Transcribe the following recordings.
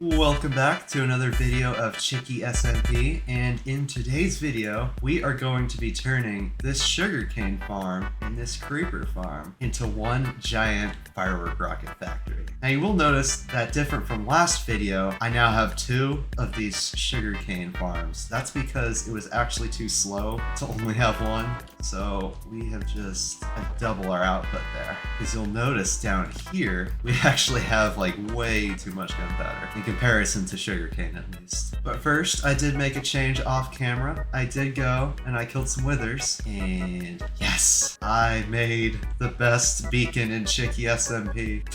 Welcome back to another video of ChickySMP, and in today's video we are going to be turning this sugarcane farm and this creeper farm into one giant firework rocket factory. Now you will notice that different from last video, I now have two of these sugarcane farms. That's because it was actually too slow to only have one, so we have just double our output there. As you'll notice down here, we actually have like way too much gunpowder in comparison to sugarcane at least. But first, I did make a change off camera. I did go and I killed some withers, and yes, I made the best beacon in ChickySMP.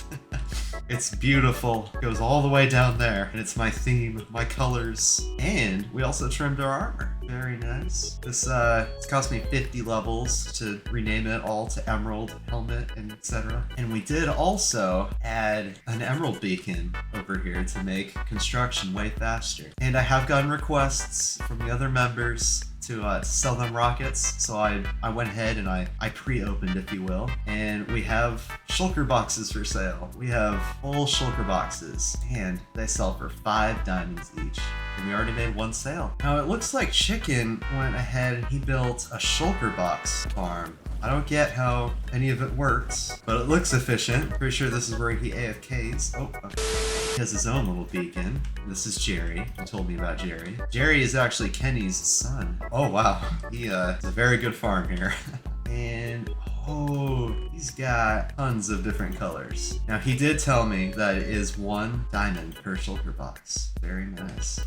It's beautiful, it goes all the way down there, and it's my theme, my colors, and we also trimmed our armor. Very nice. This it's cost me 50 levels to rename it all to Emerald, Helmet, and etc. And we did also add an Emerald beacon over here to make construction way faster. And I have gotten requests from the other members to sell them rockets, so I went ahead and I pre-opened, if you will, and we have shulker boxes for sale. We have full shulker boxes, and they sell for 5 diamonds each, and we already made one sale. Now it looks like Chicken went ahead and he built a shulker box farm. I don't get how any of it works, but it looks efficient. Pretty sure this is where he AFKs. Oh, okay. He has his own little beacon. This is Jerry. He told me about Jerry. Jerry is actually Kenny's son. Oh, wow. He is a very good farm here. And oh, he's got tons of different colors. Now, he did tell me that it is 1 diamond per shulker box. Very nice.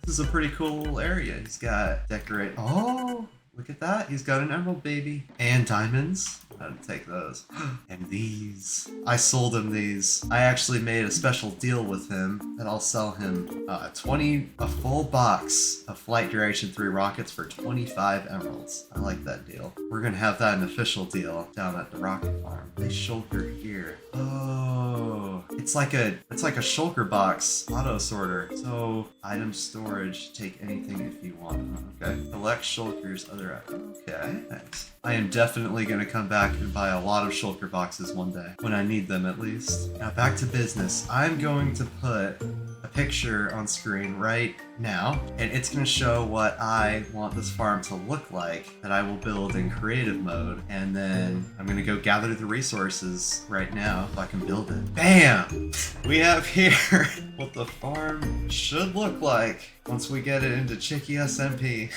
This is a pretty cool little area. He's got decorate. Oh, look at that. He's got an emerald baby and diamonds. I'd take those. And these. I sold him these. I actually made a special deal with him that I'll sell him a full box of Flight Duration 3 rockets for 25 emeralds. I like that deal. We're gonna have that an official deal down at the rocket farm. They shulker here. Oh, it's like a shulker box auto sorter. So item storage, take anything if you want. Okay. Collect shulkers, other items. Okay, thanks. I am definitely gonna come back and buy a lot of shulker boxes one day, when I need them at least. Now back to business. I'm going to put a picture on screen right now, and it's going to show what I want this farm to look like that I will build in creative mode, and then I'm going to go gather the resources right now so I can build it. Bam! We have here what the farm should look like once we get it into ChickySMP.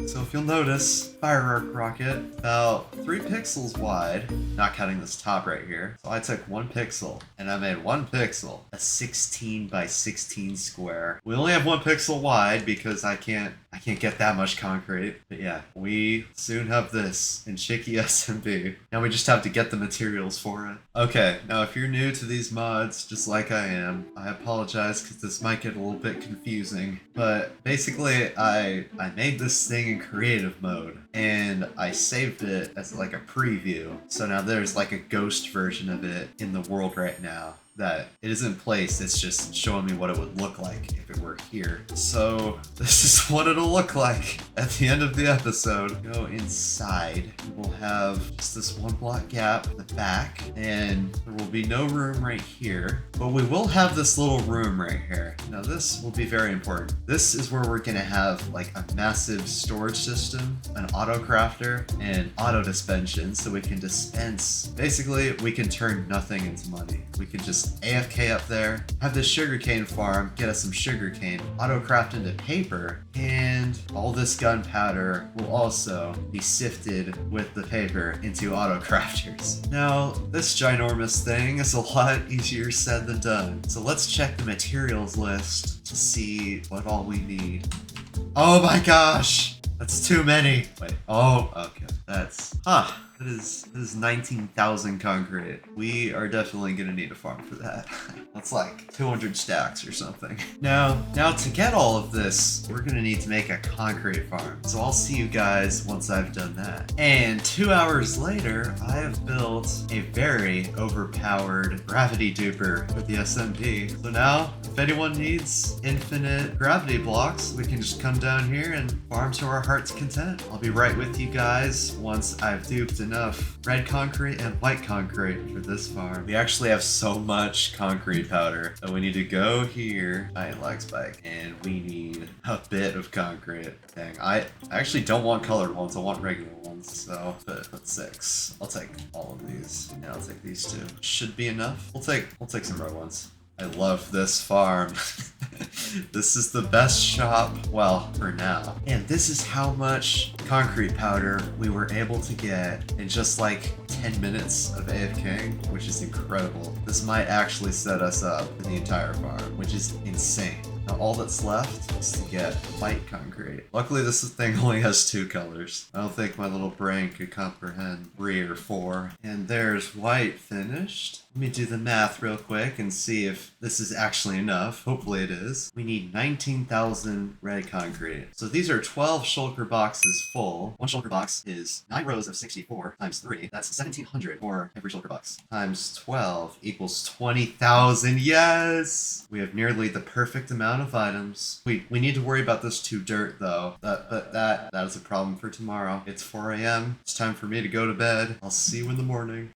So if you'll notice, Firework rocket, about 3 pixels wide, not counting this top right here. So I took 1 pixel, and I made 1 pixel, a 16 by 16 square. We only have 1 pixel wide because I can't get that much concrete. But yeah, we soon have this in ChickySMP. Now we just have to get the materials for it. Okay, now if you're new to these mods, just like I am, I apologize because this might get a little bit confusing. But basically, I made this thing in creative mode, and I saved it as like a preview. So now there's like a ghost version of it in the world right now. That it is in place, it's just showing me what it would look like if it were here. So this is what it'll look like at the end of the episode. Go inside. We'll have just this 1 block gap in the back, and there will be no room right here, but we will have this little room right here. Now this will be very important. This is where we're gonna have like a massive storage system, an auto crafter, and auto dispensation, so we can dispense. Basically, we can turn nothing into money. We can just AFK up there, have this sugarcane farm, get us some sugarcane, auto craft into paper, and all this gunpowder will also be sifted with the paper into auto crafters. Now, this ginormous thing is a lot easier said than done. So let's check the materials list to see what all we need. Oh my gosh! That's too many. Wait, oh, okay. That is 19,000 concrete. We are definitely gonna need a farm for that. That's like 200 stacks or something. Now to get all of this, we're gonna need to make a concrete farm. So I'll see you guys once I've done that. And 2 hours later, I have built a very overpowered gravity duper with the SMP. So now, if anyone needs infinite gravity blocks, we can just come down here and farm to our heart's content. I'll be right with you guys once I've duped enough enough red concrete and white concrete for this farm. We actually have so much concrete powder that we need to go here, giant lag spike, and we need a bit of concrete. Dang, I actually don't want colored ones, I want regular ones, so put 6. I'll take all of these. Yeah, I'll take these 2. Should be enough. We'll take some red ones. I love this farm. This is the best shop, well, for now. And this is how much concrete powder we were able to get in just like 10 minutes of AFKing, which is incredible. This might actually set us up for the entire farm, which is insane. Now all that's left is to get white concrete. Luckily this thing only has 2 colors. I don't think my little brain could comprehend 3 or 4. And there's white finished. Let me do the math real quick and see if this is actually enough. Hopefully it is. We need 19,000 red concrete. So these are 12 shulker boxes full. One shulker box is 9 rows of 64 times 3. That's 1,700 for every shulker box. Times 12 equals 20,000. Yes! We have nearly the perfect amount of items. We need to worry about this 2 dirt though. That is a problem for tomorrow. It's 4 a.m. It's time for me to go to bed. I'll see you in the morning.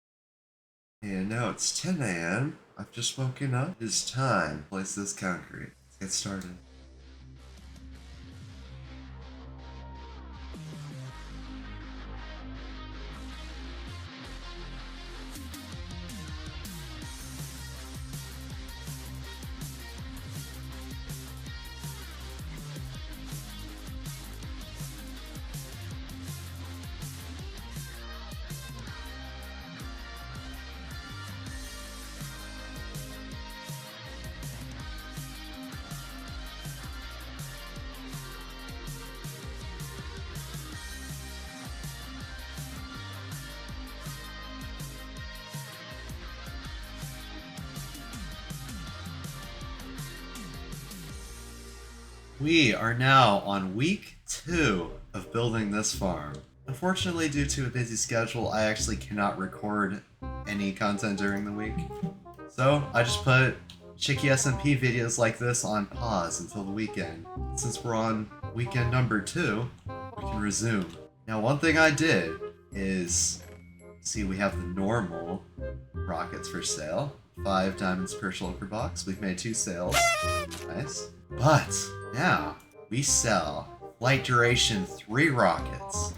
And now it's 10 a.m. I've just woken up. It is time to place this concrete. Let's get started. We are now on week 2 of building this farm. Unfortunately, due to a busy schedule, I actually cannot record any content during the week. So I just put ChickySMP videos like this on pause until the weekend. Since we're on weekend number 2, we can resume. Now one thing I did is, see, we have the normal rockets for sale. 5 diamonds per shulker box. We've made 2 sales. Nice. But now we sell flight duration 3 rockets.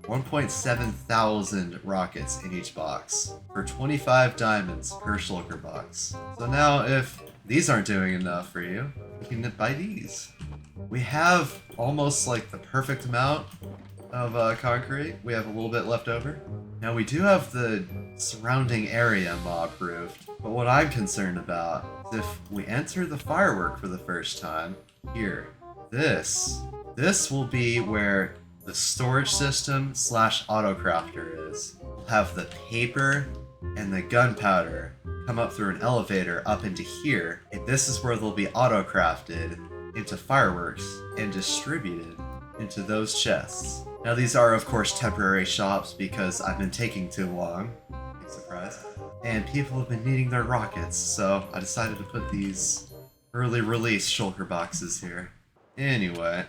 1.7 thousand rockets in each box for 25 diamonds per shulker box. So now if these aren't doing enough for you, you can buy these. We have almost like the perfect amount of concrete. We have a little bit left over. Now we do have the surrounding area mob-proofed, but what I'm concerned about is if we enter the Firework for the first time, here, this will be where the storage system / autocrafter is. We'll have the paper and the gunpowder come up through an elevator up into here, and this is where they'll be autocrafted into fireworks and distributed into those chests. Now these are of course temporary shops because I've been taking too long, big surprise, and people have been needing their rockets, so I decided to put these early release shulker boxes here. Anyway,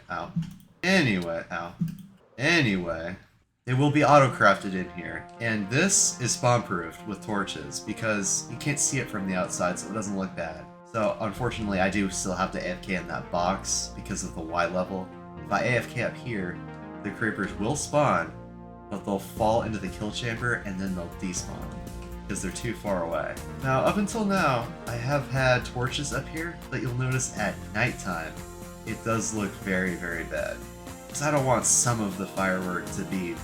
they will be auto-crafted in here, and this is spawn-proofed with torches because you can't see it from the outside, so it doesn't look bad. So unfortunately I do still have to AFK in that box because of the Y level. If I AFK up here, the creepers will spawn, but they'll fall into the kill chamber and then they'll despawn because they're too far away. Now, up until now, I have had torches up here, but you'll notice at nighttime, it does look very, very bad. Because I don't want some of the firework to be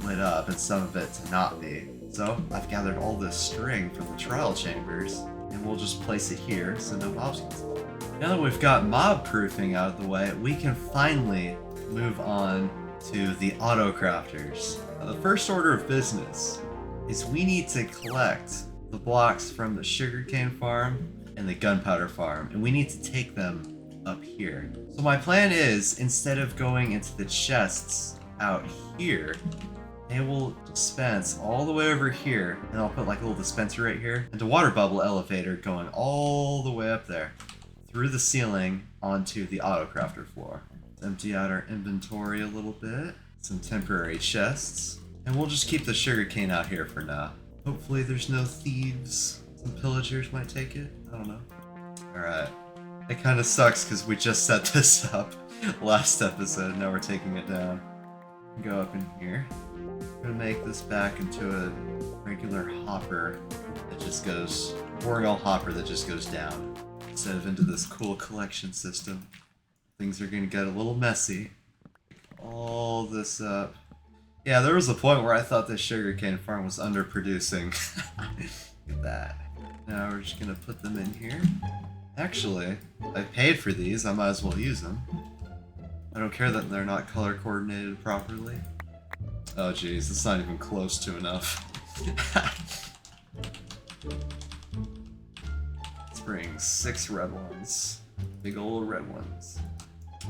lit up and some of it to not be. So I've gathered all this string from the trial chambers, and we'll just place it here so no mobs can spawn. Now that we've got mob proofing out of the way, we can finally move on to the auto crafters. Now, the first order of business is we need to collect the blocks from the sugarcane farm and the gunpowder farm, and we need to take them up here. So my plan is, instead of going into the chests out here, they will dispense all the way over here, and I'll put like a little dispenser right here, and a water bubble elevator going all the way up there, through the ceiling onto the auto crafter floor. Let's empty out our inventory a little bit. Some temporary chests. And we'll just keep the sugarcane out here for now. Hopefully there's no thieves. Some pillagers might take it. I don't know. Alright. It kind of sucks because we just set this up last episode. Now we're taking it down. Go up in here. I'm gonna make this back into a regular hopper that just goes, Boreal hopper that just goes down instead of into this cool collection system. Things are gonna get a little messy. All this up. Yeah, there was a point where I thought this sugarcane farm was underproducing. Look at that. Now we're just gonna put them in here. Actually, I paid for these, I might as well use them. I don't care that they're not color coordinated properly. Oh geez, it's not even close to enough. Let's bring 6 red ones. Big old red ones.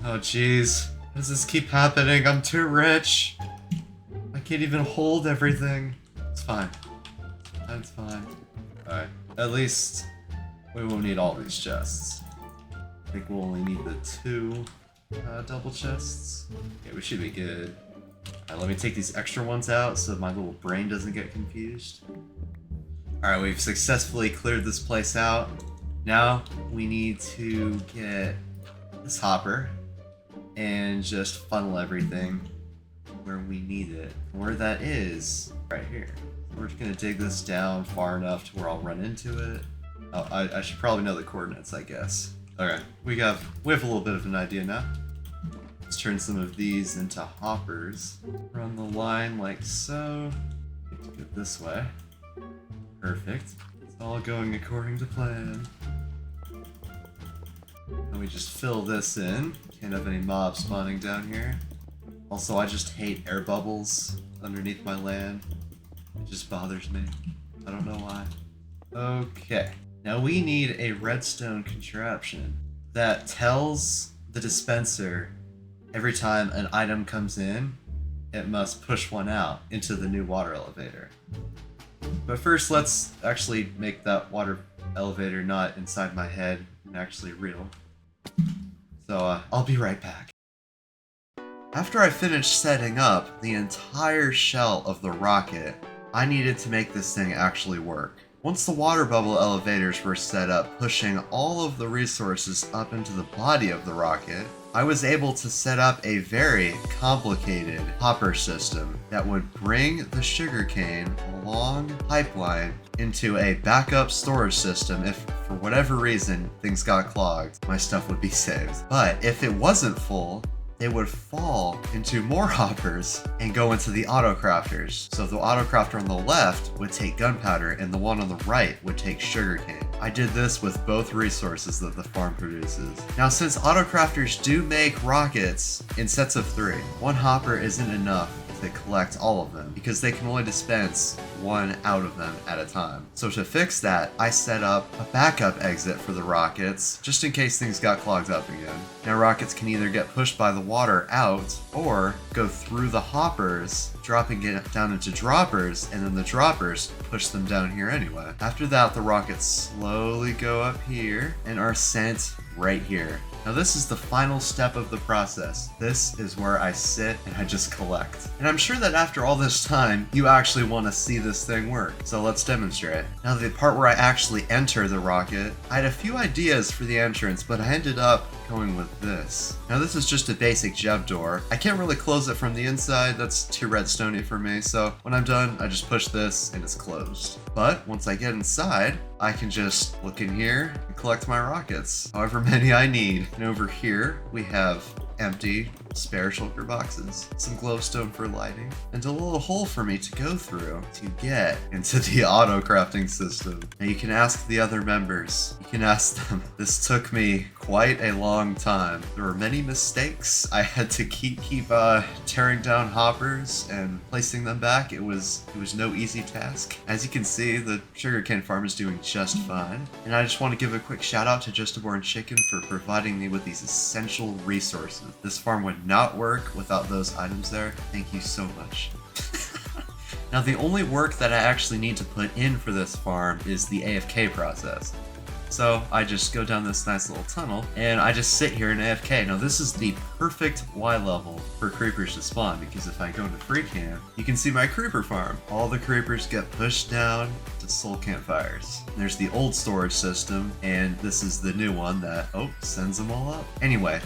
Oh jeez, why does this keep happening? I'm too rich. I can't even hold everything. It's fine. It's fine. Alright, at least we won't need all these chests. I think we'll only need the 2 double chests. Yeah, we should be good. Alright, let me take these extra ones out so my little brain doesn't get confused. Alright, we've successfully cleared this place out. Now we need to get this hopper and just funnel everything where we need it. Where that is, right here. We're just gonna dig this down far enough to where I'll run into it. Oh, I should probably know the coordinates, I guess. Okay, we have a little bit of an idea now. Let's turn some of these into hoppers. Run the line like so. Get to go this way. Perfect. It's all going according to plan. And we just fill this in. Can't have any mobs spawning down here. Also, I just hate air bubbles underneath my land. It just bothers me. I don't know why. Okay. Now we need a redstone contraption that tells the dispenser every time an item comes in, it must push one out into the new water elevator. But first, let's actually make that water elevator not inside my head and actually real. So I'll be right back. After I finished setting up the entire shell of the rocket, I needed to make this thing actually work. Once the water bubble elevators were set up, pushing all of the resources up into the body of the rocket, I was able to set up a very complicated hopper system that would bring the sugarcane along the pipeline into a backup storage system. If for whatever reason things got clogged, my stuff would be saved. But if it wasn't full, they would fall into more hoppers and go into the auto crafters. So the auto crafter on the left would take gunpowder and the one on the right would take sugarcane. I did this with both resources that the farm produces. Now, since auto crafters do make rockets in sets of 3, one hopper isn't enough to collect all of them because they can only dispense one out of them at a time. So to fix that, I set up a backup exit for the rockets just in case things got clogged up again. Now rockets can either get pushed by the water out or go through the hoppers, dropping it down into droppers, and then the droppers push them down here anyway. After that, the rockets slowly go up here and are sent right here. Now this is the final step of the process. This is where I sit and I just collect. And I'm sure that after all this time, you actually want to see this thing work. So let's demonstrate. Now the part where I actually enter the rocket, I had a few ideas for the entrance, but I ended up going with this. Now this is just a basic gem door. I can't really close it from the inside, that's too redstone-y for me, so when I'm done, I just push this and it's closed. But once I get inside, I can just look in here and collect my rockets, however many I need. And over here, we have empty spare shulker boxes, some glowstone for lighting, and a little hole for me to go through to get into the auto crafting system. Now you can ask the other members, you can ask them. This took me quite a long time. There were many mistakes. I had to keep tearing down hoppers and placing them back. It was no easy task. As you can see, the sugarcane farm is doing just fine. And I just want to give a quick shout out to Just a Born Chicken for providing me with these essential resources. This farm would not work without those items there. Thank you so much. Now the only work that I actually need to put in for this farm is the AFK process. So I just go down this nice little tunnel and I just sit here in AFK. Now this is the perfect Y level for creepers to spawn, because if I go into free camp, you can see my creeper farm. All the creepers get pushed down to soul campfires. There's the old storage system, and this is the new one that, sends them all up. Anyway,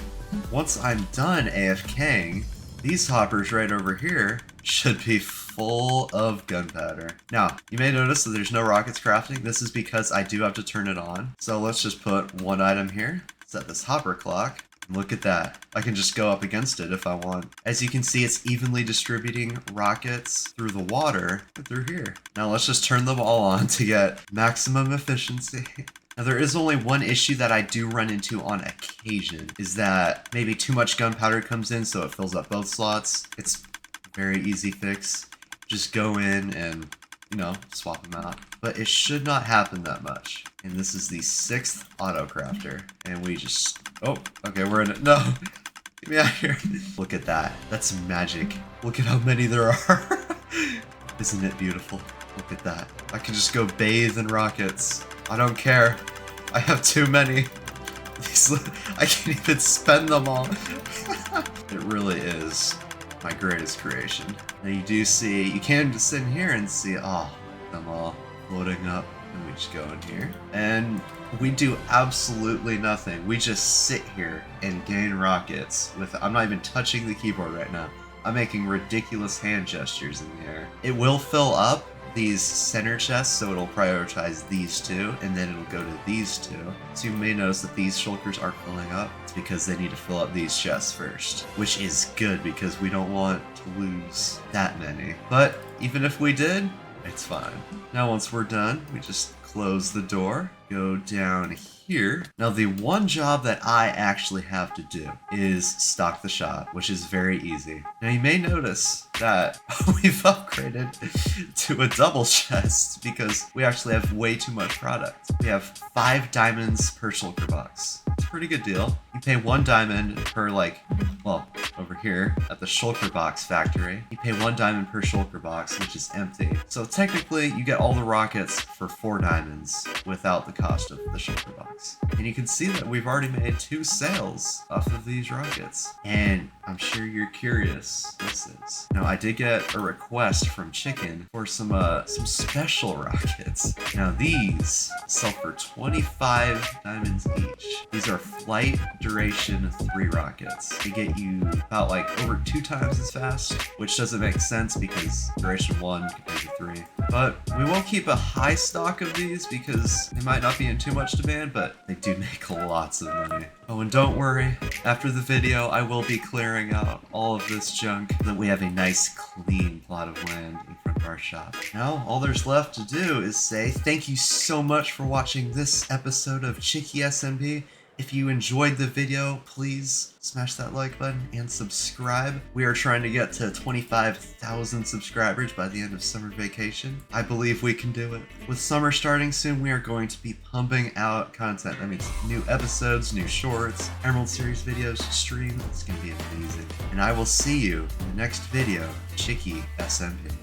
once I'm done AFKing, these hoppers right over here should be full of gunpowder. Now, you may notice that there's no rockets crafting. This is because I do have to turn it on. So let's just put one item here, set this hopper clock. Look at that. I can just go up against it if I want. As you can see, it's evenly distributing rockets through the water through here. Now let's just turn them all on to get maximum efficiency. Now there is only one issue that I do run into on occasion, is that maybe too much gunpowder comes in so it fills up both slots. It's a very easy fix. Just go in and, swap them out. But it should not happen that much. And this is the 6th auto crafter. And we just, okay, we're in it. No, get me out of here. Look at that. That's magic. Look at how many there are. Isn't it beautiful? Look at that. I can just go bathe in rockets. I don't care. I have too many. I can't even spend them all. It really is my greatest creation. Now you do see, you can just sit in here and see, them all floating up. And we just go in here. And we do absolutely nothing. We just sit here and gain rockets I'm not even touching the keyboard right now. I'm making ridiculous hand gestures in the air. It will fill up these center chests, so it'll prioritize these two, and then it'll go to these two. So you may notice that these shulkers aren't filling up. It's because they need to fill up these chests first, which is good because we don't want to lose that many. But even if we did, it's fine. Now once we're done, we just close the door, go down here. Now the one job that I actually have to do is stock the shop, which is very easy. Now you may notice that we've upgraded to a double chest because we actually have way too much product. We have 5 diamonds per shulker box. It's a pretty good deal. You pay 1 diamond per over here at the shulker box factory, you pay 1 diamond per shulker box, which is empty. So technically you get all the rockets for 4 diamonds without the cost of the shulker box. And you can see that we've already made 2 sales off of these rockets. And I'm sure you're curious what this is. Now I did get a request from Chicken for some special rockets. Now these sell for 25 diamonds each. These are flight duration 3 rockets. They get you about over 2 times as fast, which doesn't make sense because duration 1 compared to 3. But we won't keep a high stock of these because they might not be in too much demand, but they do make lots of money. Oh, and don't worry, after the video I will be clearing out all of this junk so that we have a nice clean plot of land in front of our shop. Now all there's left to do is say thank you so much for watching this episode of ChickySMP. If you enjoyed the video, please smash that like button and subscribe. We are trying to get to 25,000 subscribers by the end of summer vacation. I believe we can do it. With summer starting soon, we are going to be pumping out content. That means new episodes, new shorts, Emerald Series videos, stream. It's going to be amazing. And I will see you in the next video, ChickySMP.